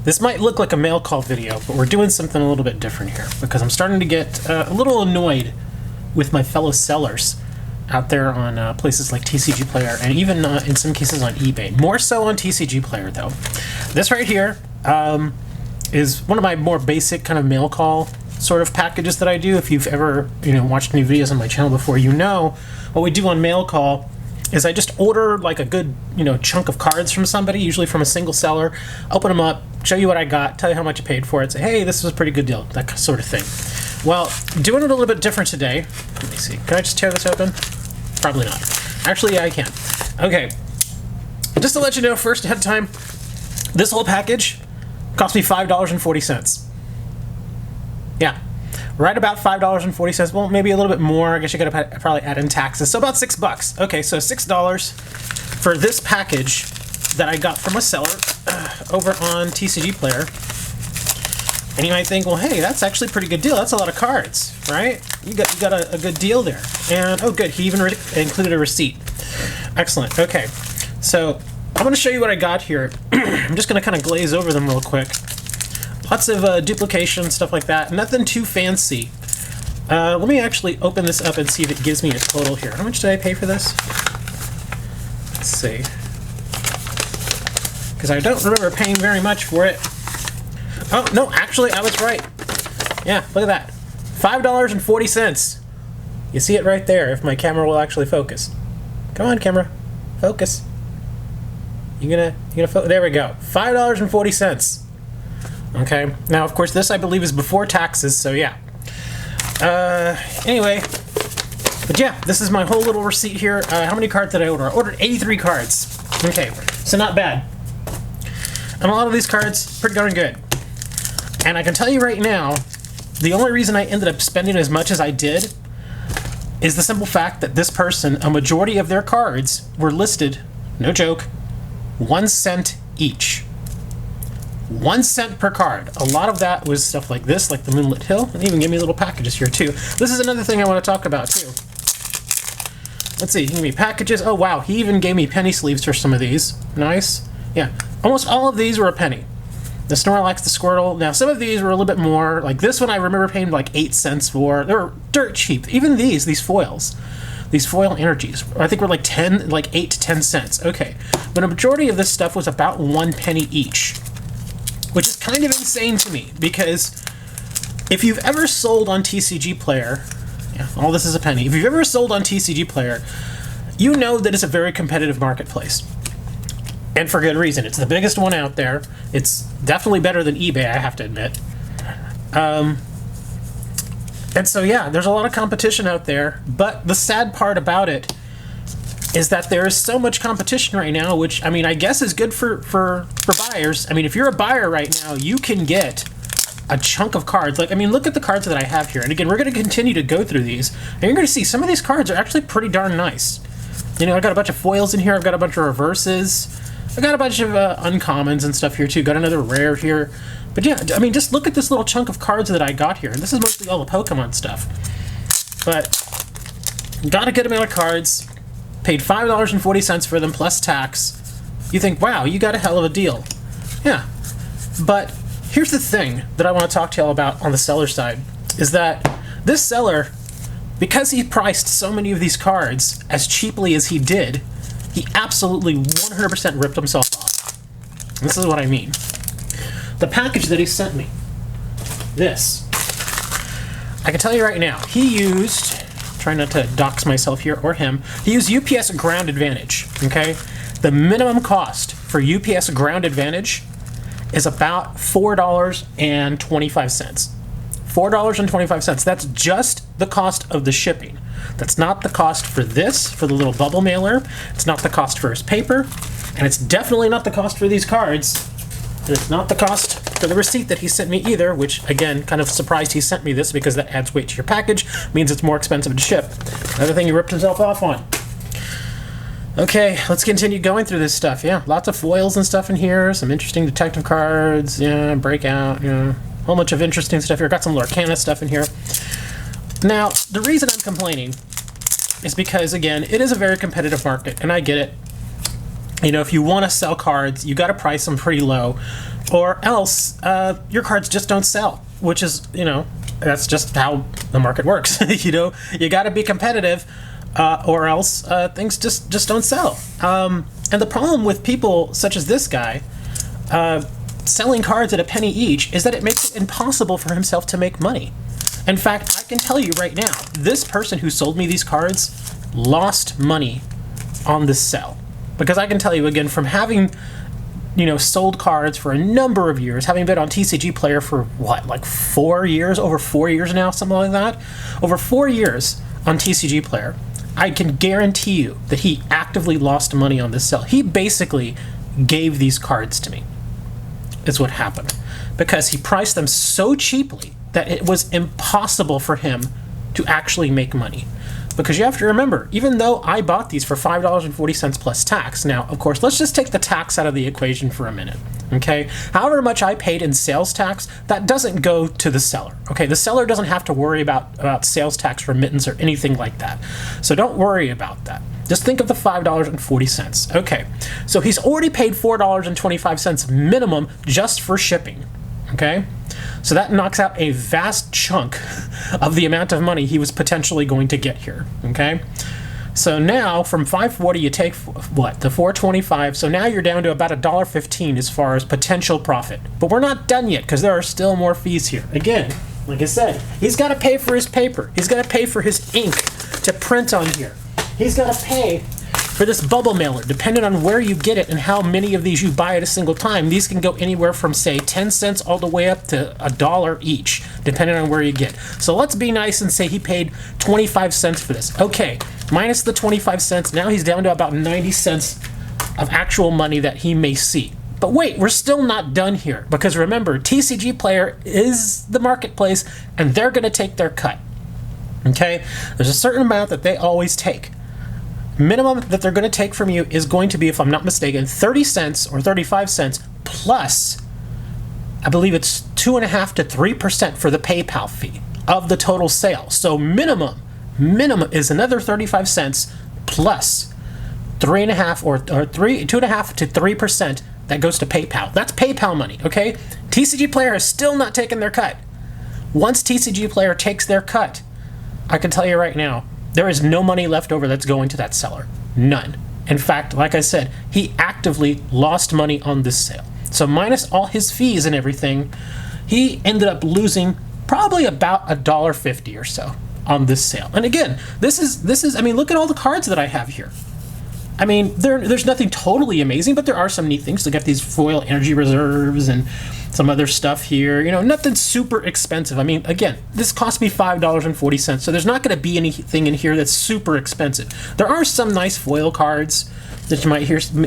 This might look like a mail call video, but we're doing something a little bit different here because I'm starting to get a little annoyed with my fellow sellers out there on places like TCGPlayer and even in some cases on eBay. More so on TCGPlayer though. This right here is one of my more basic kind of mail call sort of packages that I do. If you've ever watched any videos on my channel before, what we do on mail call is I just order like a good chunk of cards from somebody, usually from a single seller, open them up, show you what I got, tell you how much I paid for it, say, hey, this was a pretty good deal, that sort of thing. Well, doing it a little bit different today. Let me see. Can I just tear this open? Probably not. Actually, yeah, I can. Okay. Just to let you know first ahead of time, this whole package cost me $5.40. Yeah. Right about $5.40. Well, maybe a little bit more. I guess you gotta probably add in taxes. So about $6. Okay, so $6 for this package that I got from a seller over on TCGPlayer. And you might think, well, hey, that's actually a pretty good deal. That's a lot of cards, right? You got a good deal there. And oh, good, he even included a receipt. Excellent. Okay, so I'm going to show you what I got here. I'm just going to kind of glaze over them real quick. Lots of duplication, stuff like that. Nothing too fancy. Let me actually open this up and see if it gives me a total here. How much did I pay for this? Let's see. Because I don't remember paying very much for it. Oh, no, actually, I was right. Yeah, look at that. $5.40. You see it right there, if my camera will actually focus. Come on, camera. Focus. You gonna there we go. $5.40. Okay, now, of course, this, I believe, is before taxes, so yeah. Anyway, but yeah, this is my whole little receipt here. How many cards did I order? I ordered 83 cards. Okay, so not bad. And a lot of these cards, pretty darn good. And I can tell you right now, the only reason I ended up spending as much as I did is the simple fact that this person, a majority of their cards were listed, no joke, 1 cent each. 1 cent per card. A lot of that was stuff like this, like the Moonlit Hill, and even gave me little packages here too. This is another thing I want to talk about too. Let's see, he gave me packages. Oh wow, he even gave me penny sleeves for some of these. Nice. Yeah, almost all of these were a penny. The Snorlax, the Squirtle. Now, some of these were a little bit more. Like this one, I remember paying like 8 cents for. They were dirt cheap. Even these foils. These foil energies, I think were like 8 to 10 cents. Okay, but a majority of this stuff was about 1 penny each, which is kind of insane to me because if you've ever sold on TCGPlayer, yeah, all this is a penny. If you've ever sold on TCGPlayer, you know that it's a very competitive marketplace. And for good reason. It's the biggest one out there. It's definitely better than eBay, I have to admit. And so, yeah, there's a lot of competition out there. But the sad part about it is that there is so much competition right now, which, I mean, I guess is good for buyers. I mean, if you're a buyer right now, you can get a chunk of cards. Like, I mean, look at the cards that I have here. And again, we're going to continue to go through these. And you're going to see some of these cards are actually pretty darn nice. I got a bunch of foils in here. I've got a bunch of reverses. I got a bunch of uncommons and stuff here too. Got another rare here. But yeah, I mean, just look at this little chunk of cards that I got here. And this is mostly all the Pokemon stuff. But got a good amount of cards. Paid $5.40 for them plus tax. You think, wow, you got a hell of a deal. Yeah. But here's the thing that I want to talk to y'all about on the seller side. Is that this seller, because he priced so many of these cards as cheaply as he did, he absolutely 100% ripped himself off. This is what I mean. The package that he sent me, this, I can tell you right now, he used, trying not to dox myself here or him, he used UPS Ground Advantage, okay? The minimum cost for UPS Ground Advantage is about $4.25. $4.25. That's just the cost of the shipping. That's not the cost for this, for the little bubble mailer. It's not the cost for his paper. And it's definitely not the cost for these cards. And it's not the cost for the receipt that he sent me either, which, again, kind of surprised he sent me this because that adds weight to your package, means it's more expensive to ship. Another thing he ripped himself off on. Okay, let's continue going through this stuff. Yeah, lots of foils and stuff in here, some interesting detective cards, yeah, breakout, yeah, a whole bunch of interesting stuff here. Got some Lorcana stuff in here. Now, the reason I'm complaining is because, again, it is a very competitive market, and I get it. You know, if you want to sell cards, you got to price them pretty low, or else your cards just don't sell, which is, you know, that's just how the market works. You know, you got to be competitive, or else things just don't sell. And the problem with people such as this guy selling cards at a penny each is that it makes it impossible for himself to make money. In fact, I can tell you right now, this person who sold me these cards lost money on this sell. Because I can tell you again, from having, you know, sold cards for a number of years, having been on TCGPlayer for what, like 4 years, over 4 years now, something like that, over 4 years on TCGPlayer, I can guarantee you that he actively lost money on this sell. He basically gave these cards to me, is what happened, because he priced them so cheaply that it was impossible for him to actually make money. Because you have to remember, even though I bought these for $5.40 plus tax, now, of course, let's just take the tax out of the equation for a minute, okay? However much I paid in sales tax, that doesn't go to the seller, okay? The seller doesn't have to worry about sales tax remittance or anything like that. So don't worry about that. Just think of the $5.40. Okay, so he's already paid $4.25 minimum just for shipping, okay? So that knocks out a vast chunk of the amount of money he was potentially going to get here, okay? So now from $5.40 you take what, the $4.25, so now you're down to about $1.15 as far as potential profit. But we're not done yet because there are still more fees here. Again, like I said, he's got to pay for his paper. He's got to pay for his ink to print on here. He's got to pay for this bubble mailer, depending on where you get it and how many of these you buy at a single time. These can go anywhere from, say, 10 cents all the way up to $1 each, depending on where you get. So let's be nice and say he paid 25 cents for this. Okay, minus the 25 cents, now he's down to about 90 cents of actual money that he may see. But wait, we're still not done here, because remember, TCGPlayer is the marketplace, and they're going to take their cut. Okay? There's a certain amount that they always take. Minimum that they're going to take from you is going to be, if I'm not mistaken, 30 cents or 35 cents plus, I believe it's 2.5% to 3% for the PayPal fee of the total sale. So minimum is another 35 cents plus 2.5% to 3% that goes to PayPal. That's PayPal money, okay? TCGPlayer is still not taking their cut. Once TCGPlayer takes their cut, I can tell you right now, there is no money left over that's going to that seller. None. In fact, like I said, he actively lost money on this sale. So minus all his fees and everything, he ended up losing probably about $1.50 or so on this sale. And again, this is I mean, look at all the cards that I have here. I mean, there's nothing totally amazing, but there are some neat things. Look at these foil energy reserves and some other stuff here. You know, nothing super expensive. I mean, again, this cost me $5.40, so there's not going to be anything in here that's super expensive. There are some nice foil cards that you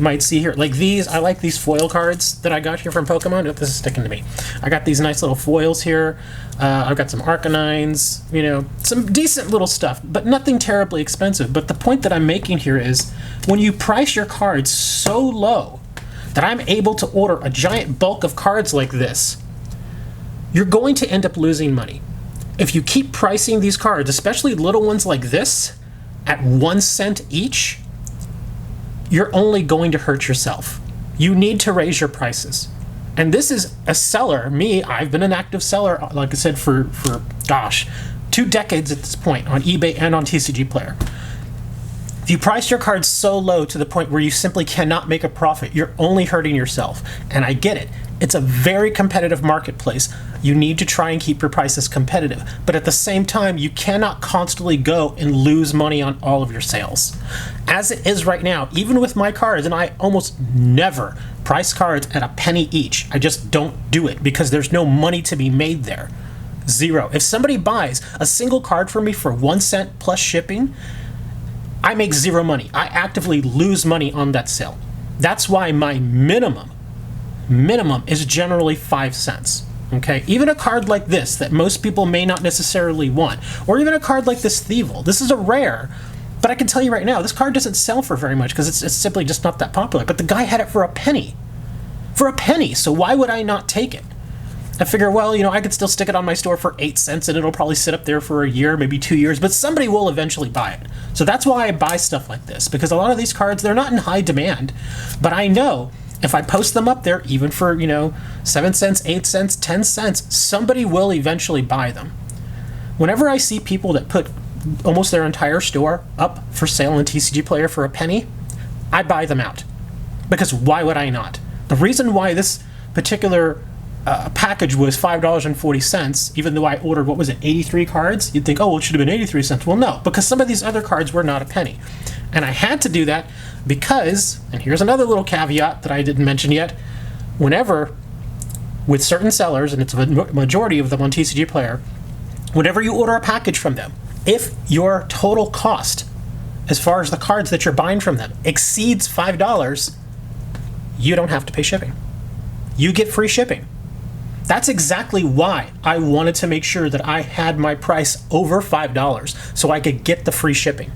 might see here, like these. I like these foil cards that I got here from Pokemon. Oh, this is sticking to me. I got these nice little foils here. I've got some Arcanines, you know, some decent little stuff, but nothing terribly expensive. But the point that I'm making here is, when you price your cards so low that I'm able to order a giant bulk of cards like this, you're going to end up losing money. If you keep pricing these cards, especially little ones like this, at 1 cent each, you're only going to hurt yourself. You need to raise your prices. And this is a seller, me, I've been an active seller, like I said, for gosh, 2 decades at this point on eBay and on TCGPlayer. If you price your cards so low to the point where you simply cannot make a profit, you're only hurting yourself. And I get it. It's a very competitive marketplace. You need to try and keep your prices competitive. But at the same time, you cannot constantly go and lose money on all of your sales. As it is right now, even with my cards, and I almost never price cards at a penny each. I just don't do it because there's no money to be made there. Zero. If somebody buys a single card from me for 1 cent plus shipping, I make zero money. I actively lose money on that sale. That's why my minimum is generally 5 cents. Okay, even a card like this that most people may not necessarily want, or even a card like this Thievel. This is a rare, but I can tell you right now, this card doesn't sell for very much because it's simply just not that popular. But the guy had it for a penny. For a penny, so why would I not take it? I figure, well, you know, I could still stick it on my store for 8 cents and it'll probably sit up there for a year, maybe 2 years, but somebody will eventually buy it. So that's why I buy stuff like this, because a lot of these cards, they're not in high demand, but I know if I post them up there, even for, you know, 7 cents, 8 cents, 10 cents, somebody will eventually buy them. Whenever I see people that put almost their entire store up for sale in TCGPlayer for a penny, I buy them out. Because why would I not? The reason why this particular package was $5.40, even though I ordered, what was it, 83 cards? You'd think, oh, well, it should have been 83 cents. Well, no, because some of these other cards were not a penny. And I had to do that because, and here's another little caveat that I didn't mention yet, whenever, with certain sellers, and it's a majority of them on TCGPlayer, whenever you order a package from them, if your total cost, as far as the cards that you're buying from them, exceeds $5, you don't have to pay shipping. You get free shipping. That's exactly why I wanted to make sure that I had my price over $5 so I could get the free shipping.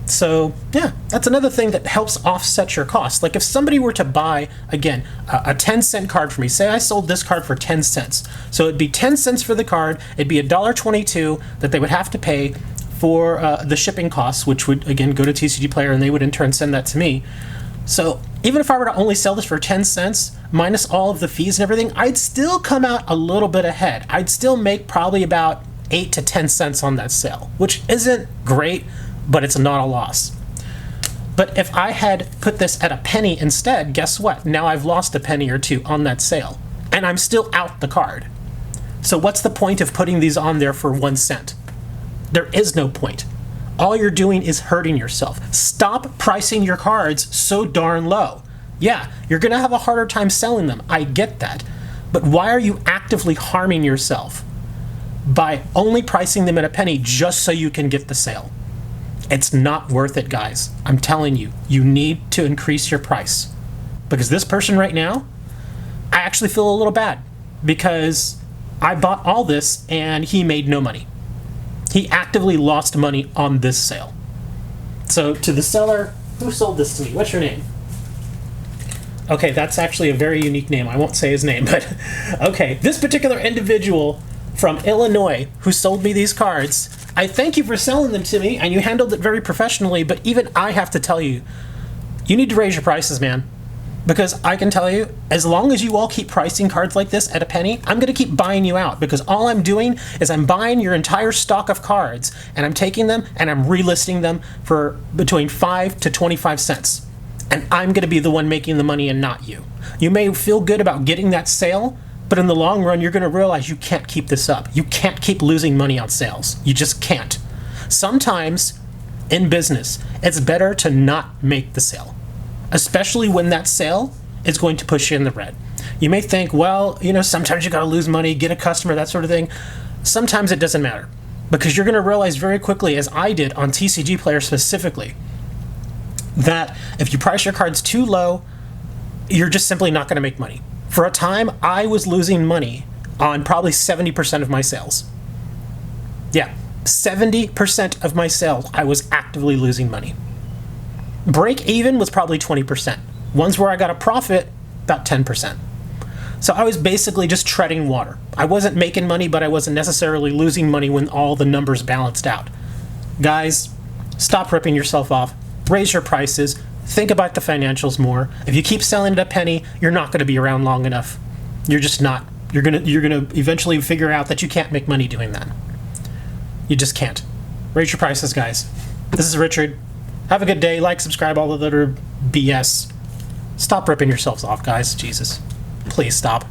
So yeah, that's another thing that helps offset your costs. Like if somebody were to buy, again, a 10-cent card for me, say I sold this card for 10 cents. So it'd be 10 cents for the card, it'd be $1.22 that they would have to pay for the shipping costs, which would again go to TCGPlayer and they would in turn send that to me. So even if I were to only sell this for 10 cents, minus all of the fees and everything, I'd still come out a little bit ahead. I'd still make probably about 8 to 10 cents on that sale, which isn't great, but it's not a loss. But if I had put this at a penny instead, guess what? Now I've lost a penny or two on that sale, and I'm still out the card. So what's the point of putting these on there for 1 cent? There is no point. All you're doing is hurting yourself. Stop pricing your cards so darn low. Yeah, you're gonna have a harder time selling them. I get that. But why are you actively harming yourself by only pricing them at a penny just so you can get the sale? It's not worth it, guys. I'm telling you, you need to increase your price. Because this person right now, I actually feel a little bad because I bought all this and he made no money. He actively lost money on this sale. So to the seller, who sold this to me? What's your name? Okay, that's actually a very unique name. I won't say his name, but okay. This particular individual from Illinois who sold me these cards, I thank you for selling them to me, and you handled it very professionally, but even I have to tell you, you need to raise your prices, man. Because I can tell you, as long as you all keep pricing cards like this at a penny, I'm going to keep buying you out, because all I'm doing is I'm buying your entire stock of cards, and I'm taking them and I'm relisting them for between 5 to 25 cents. And I'm going to be the one making the money and not you. You may feel good about getting that sale, but in the long run, you're going to realize you can't keep this up. You can't keep losing money on sales. You just can't. Sometimes in business, it's better to not make the sale, especially when that sale is going to push you in the red. You may think, well, you know, sometimes you got to lose money, get a customer, that sort of thing. Sometimes it doesn't matter, because you're going to realize very quickly, as I did on TCGPlayer specifically, that if you price your cards too low, you're just simply not going to make money. For a time, I was losing money on probably 70% of my sales. Yeah, 70% of my sales, I was actively losing money. Break even was probably 20%. Ones where I got a profit, about 10%. So I was basically just treading water. I wasn't making money, but I wasn't necessarily losing money when all the numbers balanced out. Guys, stop ripping yourself off. Raise your prices. Think about the financials more. If you keep selling it a penny, you're not going to be around long enough. You're just not. You're gonna eventually figure out that you can't make money doing that. You just can't. Raise your prices, guys. This is Richard. Have a good day. Like, subscribe, all the other BS. Stop ripping yourselves off, guys. Jesus. Please stop.